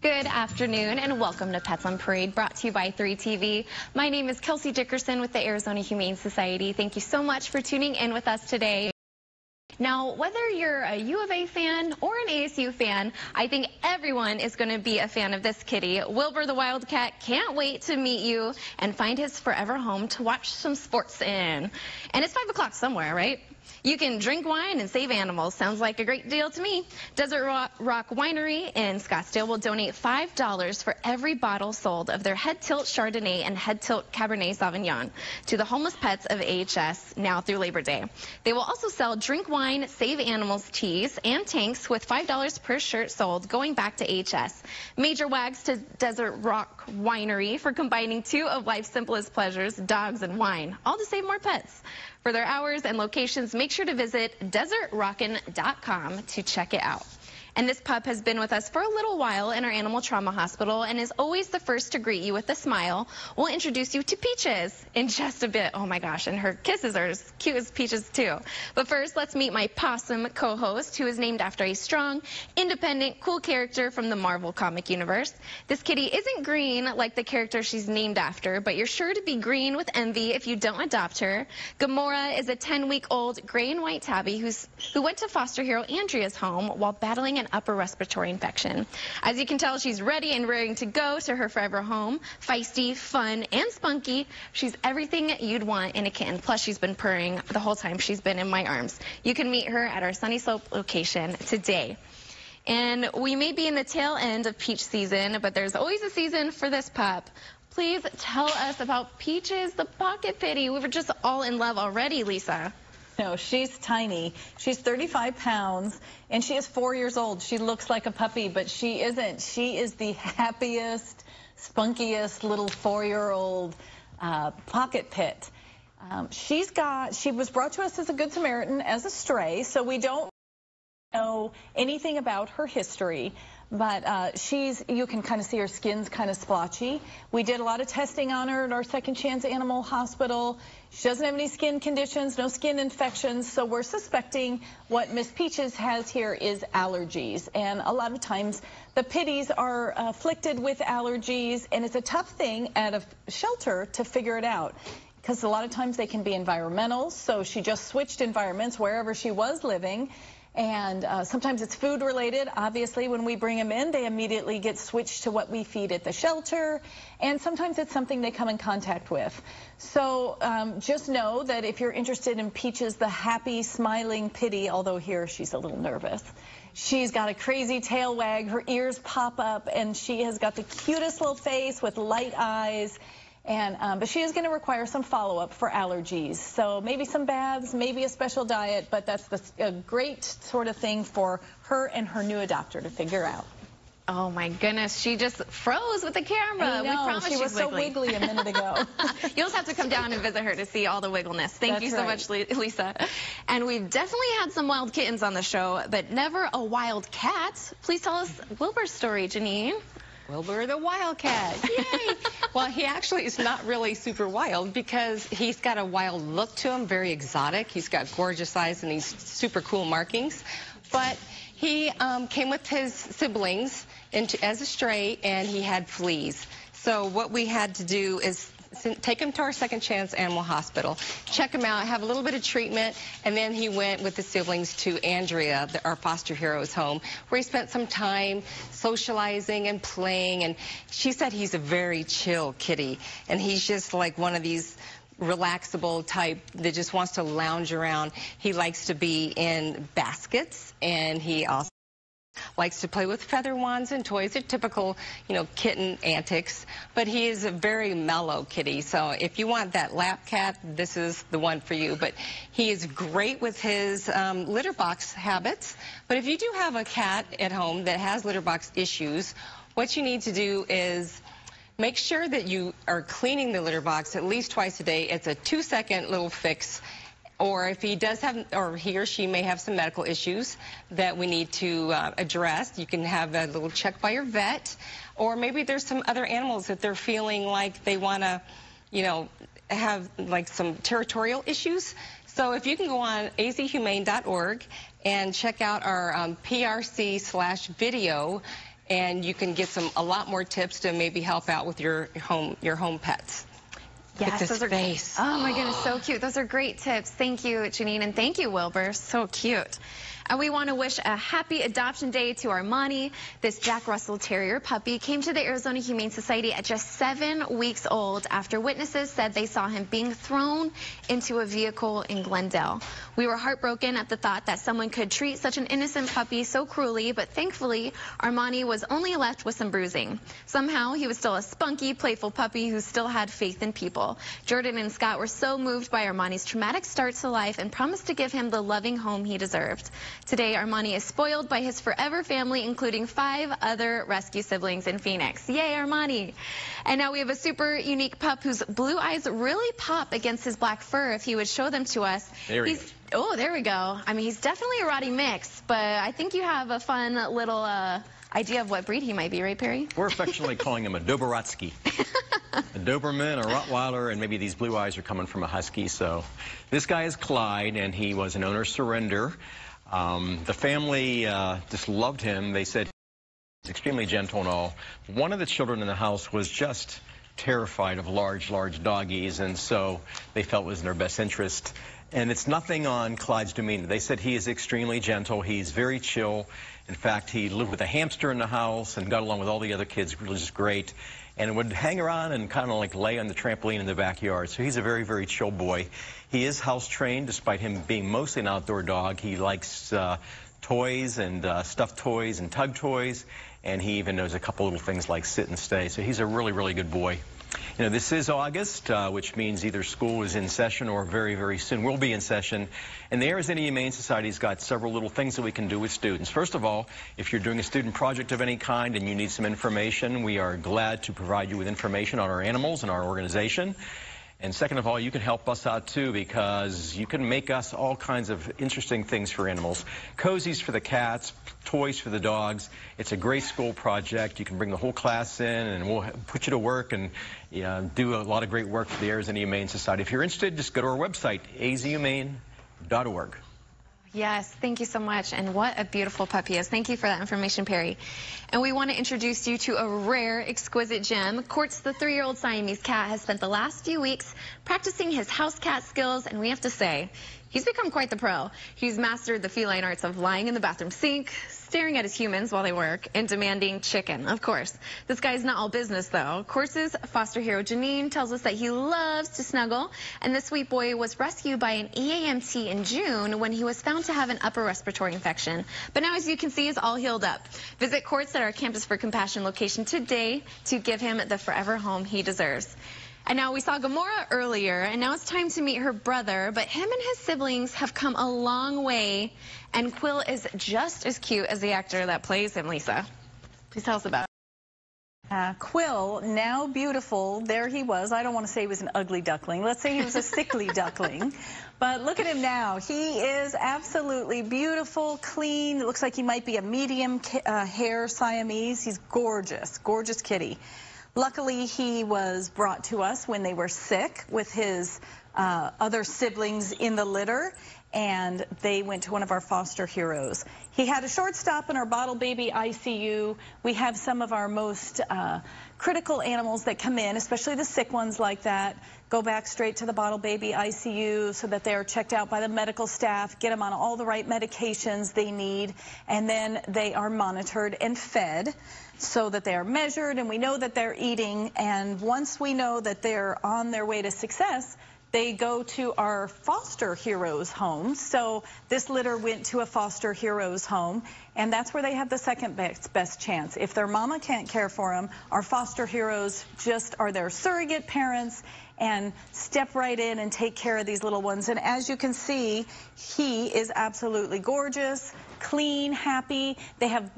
Good afternoon and welcome to Pets on Parade, brought to you by 3TV. My name is Kelsey Dickerson with the Arizona Humane Society. Thank you so much for tuning in with us today. Now, whether you're a U of A fan or an ASU fan, I think everyone is going to be a fan of this kitty. Wilbur the Wildcat can't wait to meet you and find his forever home to watch some sports in. And it's 5 o'clock somewhere, right? You can drink wine and save animals. Sounds like a great deal to me. Desert Rock Winery in Scottsdale will donate $5 for every bottle sold of their Head Tilt Chardonnay and Head Tilt Cabernet Sauvignon to the homeless pets of AHS now through Labor Day. They will also sell Drink Wine, Save Animals tees and tanks with $5 per shirt sold going back to AHS. Major wags to Desert Rock Winery for combining two of life's simplest pleasures, dogs and wine, all to save more pets. For their hours and locations, make sure to visit desertrockin.com to check it out. And this pup has been with us for a little while in our animal trauma hospital and is always the first to greet you with a smile. We'll introduce you to Peaches in just a bit. Oh my gosh, and her kisses are as cute as Peaches too. But first, let's meet my possum co-host, who is named after a strong, independent, cool character from the Marvel comic universe. This kitty isn't green like the character she's named after, but you're sure to be green with envy if you don't adopt her. Gamora is a 10-week-old gray and white tabby who went to foster hero Andrea's home while battling an upper respiratory infection. As you can tell, she's ready and raring to go to her forever home. Feisty, fun, and spunky. She's everything you'd want in a kitten. Plus, she's been purring the whole time she's been in my arms. You can meet her at our Sunny Slope location today. And we may be in the tail end of peach season, but there's always a season for this pup. Please tell us about Peaches, the pocket pitty. We were just all in love already, Lisa. No, she's tiny. She's 35 pounds, and she is 4 years old. She looks like a puppy, but she isn't. She is the happiest, spunkiest little 4-year-old pocket pit. She was brought to us as a Good Samaritan, as a stray, so we don't know anything about her history. But you can kind of see her skin's kind of splotchy. We did a lot of testing on her at our Second Chance Animal Hospital. She doesn't have any skin conditions, no skin infections, so we're suspecting what Miss Peaches has here is allergies. And a lot of times the pitties are afflicted with allergies, and it's a tough thing at a shelter to figure it out, because a lot of times they can be environmental. So she just switched environments wherever she was living. And sometimes it's food related. Obviously, when we bring them in, they immediately get switched to what we feed at the shelter. And sometimes it's something they come in contact with. So just know that if you're interested in Peaches, the happy, smiling pitty, although here she's a little nervous, she's got a crazy tail wag, her ears pop up, and she has got the cutest little face with light eyes. But she is going to require some follow-up for allergies. So maybe some baths, maybe a special diet, but that's a great sort of thing for her and her new adopter to figure out. Oh my goodness, she just froze with the camera. I know, we promised she was so wiggly a minute ago. You'll just have to come down and visit her to see all the wiggleness. Thank you so much, Lisa. And we've definitely had some wild kittens on the show, but never a wild cat. Please tell us Wilbur's story, Janine. Wilbur the Wildcat. Yay! Well, he actually is not really super wild because he's got a wild look to him, very exotic. He's got gorgeous eyes and these super cool markings. But he came with his siblings as a stray, and he had fleas. So what we had to do is take him to our Second Chance Animal Hospital, check him out, have a little bit of treatment, and then he went with the siblings to Andrea, our foster hero's home, where he spent some time socializing and playing. And she said he's a very chill kitty, and he's just like one of these relaxable type that just wants to lounge around. He likes to be in baskets, and he also likes to play with feather wands and toys. They're typical, kitten antics. But he is a very mellow kitty. So if you want that lap cat, this is the one for you. But he is great with his litter box habits. But if you do have a cat at home that has litter box issues, what you need to do is make sure that you are cleaning the litter box at least twice a day. It's a 2-second little fix. Or if he does have, or he or she may have some medical issues that we need to address, you can have a little check by your vet. Or maybe there's some other animals that they're feeling like they want to, have like some territorial issues. So if you can go on azhumane.org and check out our PRC/video, and you can get a lot more tips to maybe help out with your home pets. Yes, those space. Oh my goodness, so cute. Those are great tips. Thank you, Janine, and thank you, Wilbur. So cute. And we want to wish a happy adoption day to Armani. This Jack Russell Terrier puppy came to the Arizona Humane Society at just 7 weeks old after witnesses said they saw him being thrown into a vehicle in Glendale. We were heartbroken at the thought that someone could treat such an innocent puppy so cruelly, but thankfully, Armani was only left with some bruising. Somehow, he was still a spunky, playful puppy who still had faith in people. Jordan and Scott were so moved by Armani's traumatic start to life and promised to give him the loving home he deserved. Today, Armani is spoiled by his forever family, including 5 other rescue siblings in Phoenix. Yay, Armani! And now we have a super unique pup whose blue eyes really pop against his black fur if he would show them to us. There he is. Oh, there we go. I mean, he's definitely a Rottie mix, but I think you have a fun little idea of what breed he might be, right, Perry? We're affectionately calling him a Doberatsky. A Doberman, a Rottweiler, and maybe these blue eyes are coming from a Husky. So this guy is Clyde, and he was an owner surrender. The family just loved him. They said he's extremely gentle and all. One of the children in the house was just terrified of large doggies, and so they felt it was in their best interest. And it's nothing on Clyde's demeanor. They said he is extremely gentle. He's very chill. In fact, he lived with a hamster in the house and got along with all the other kids really just great. And would hang around and kind of like lay on the trampoline in the backyard. So he's a very chill boy. He is house trained, despite him being mostly an outdoor dog. He likes toys and stuffed toys and tug toys. And he even knows a couple little things like sit and stay. So he's a really good boy. You know, this is August, which means either school is in session or very soon will be in session. And the Arizona Humane Society's got several little things that we can do with students. First of all, if you're doing a student project of any kind and you need some information, we are glad to provide you with information on our animals and our organization. And second of all, you can help us out too, because you can make us all kinds of interesting things for animals. Cozies for the cats, toys for the dogs. It's a great school project. You can bring the whole class in and we'll put you to work and do a lot of great work for the Arizona Humane Society. If you're interested, just go to our website, azhumane.org. Yes, thank you so much. And what a beautiful puppy is. Thank you for that information, Perry. And we want to introduce you to a rare, exquisite gem. Quartz, the 3-year-old Siamese cat, has spent the last few weeks practicing his house cat skills, and we have to say, he's become quite the pro. He's mastered the feline arts of lying in the bathroom sink, staring at his humans while they work, and demanding chicken, of course. This guy's not all business, though. Quartz's foster hero, Janine, tells us that he loves to snuggle, and this sweet boy was rescued by an EAMT in June when he was found to have an upper respiratory infection. But now, as you can see, he's all healed up. Visit Quartz at our Campus for Compassion location today to give him the forever home he deserves. And now we saw Gamora earlier, and now it's time to meet her brother, but him and his siblings have come a long way, and Quill is just as cute as the actor that plays him, Lisa. Please tell us about it. Quill, now beautiful, there he was. I don't want to say he was an ugly duckling. Let's say he was a sickly duckling. But look at him now. He is absolutely beautiful, clean. It looks like he might be a medium hair Siamese. He's gorgeous, gorgeous kitty. Luckily, he was brought to us when they were sick with his other siblings in the litter, and they went to one of our foster heroes. He had a short stop in our bottle baby ICU. We have some of our most critical animals that come in, especially the sick ones like that, go back straight to the bottle baby ICU so that they are checked out by the medical staff, get them on all the right medications they need, and then they are monitored and fed so that they are measured and we know that they're eating. And once we know that they're on their way to success, they go to our foster heroes homes. So this litter went to a foster heroes home, and that's where they have the second best chance. If their mama can't care for them, our foster heroes just are their surrogate parents and step right in and take care of these little ones. And as you can see, he is absolutely gorgeous, clean, happy. They have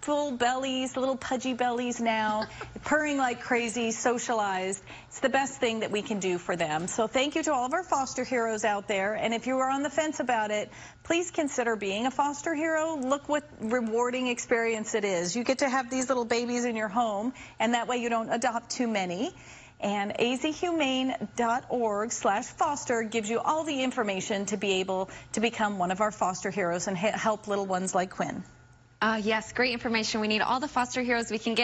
full bellies, little pudgy bellies now, purring like crazy, socialized. It's the best thing that we can do for them. So thank you to all of our foster heroes out there. And if you are on the fence about it, please consider being a foster hero. Look what rewarding experience it is. You get to have these little babies in your home, and that way you don't adopt too many. And azhumane.org/foster gives you all the information to be able to become one of our foster heroes and help little ones like Quinn. Yes, great information. We need all the foster heroes we can get.